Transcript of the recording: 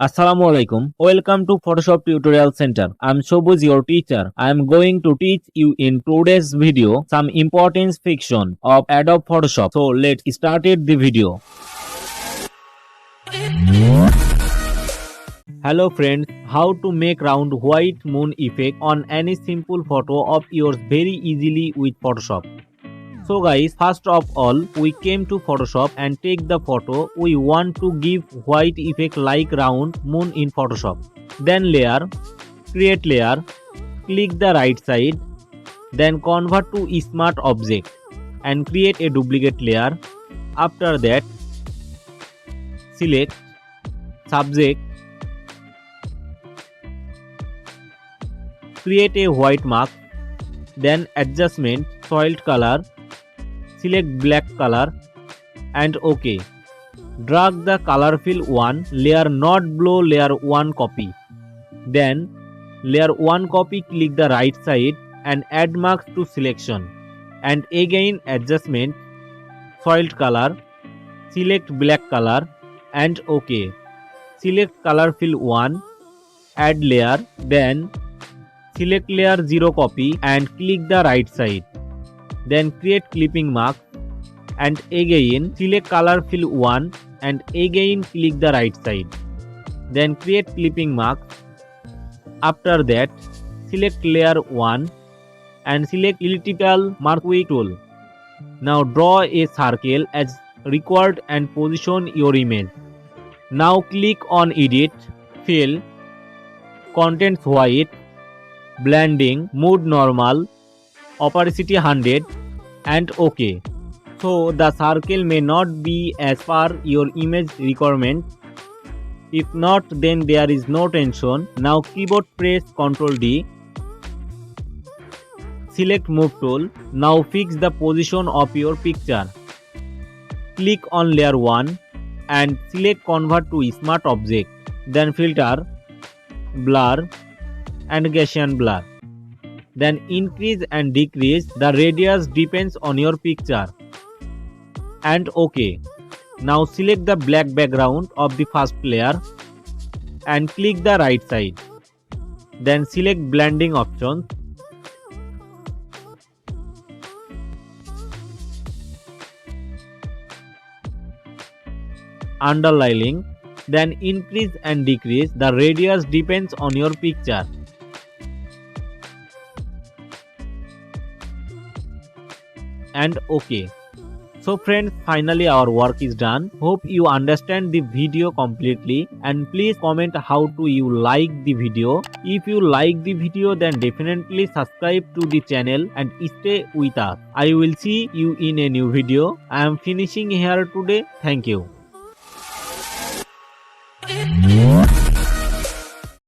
Assalamualaikum. Welcome to Photoshop Tutorial Center. I'm Shobuz, your teacher. I'm going to teach you in today's video some important fiction of Adobe Photoshop. So let's start the video. Hello friends, how to make round white moon effect on any simple photo of yours very easily with Photoshop. So guys, first of all, we came to Photoshop and take the photo. We want to give white effect like round moon in Photoshop. Then layer, create layer, click the right side, then convert to smart object and create a duplicate layer. After that, select subject, create a white mark, then adjustment, soiled color, select black color and OK. Drag the color fill 1 layer not below layer 1 copy. Then layer 1 copy, click the right side and add marks to selection. And again adjustment, soiled color, select black color and OK. Select color fill 1, add layer, then select layer 0 copy and click the right side. Then create clipping mark and again select color fill 1 and again click the right side. Then create clipping mark. After that, select layer 1 and select elliptical marquee tool. Now draw a circle as required and position your image. Now click on edit, fill, contents white, blending, mode normal, opacity 100 and OK. So the circle may not be as per your image requirement. If not, then there is no tension. Now keyboard press Ctrl D. Select move tool. Now fix the position of your picture. Click on layer 1 and select convert to smart object. Then filter, blur and Gaussian blur. Then increase and decrease the radius depends on your picture and OK. Now select the black background of the first layer and click the right side. Then select blending options. Underlining. Then increase and decrease the radius depends on your picture. And OK. So friends, finally our work is done. Hope you understand the video completely and please comment how do you like the video. If you like the video, then definitely subscribe to the channel and stay with us. I will see you in a new video. I am finishing here today. Thank you.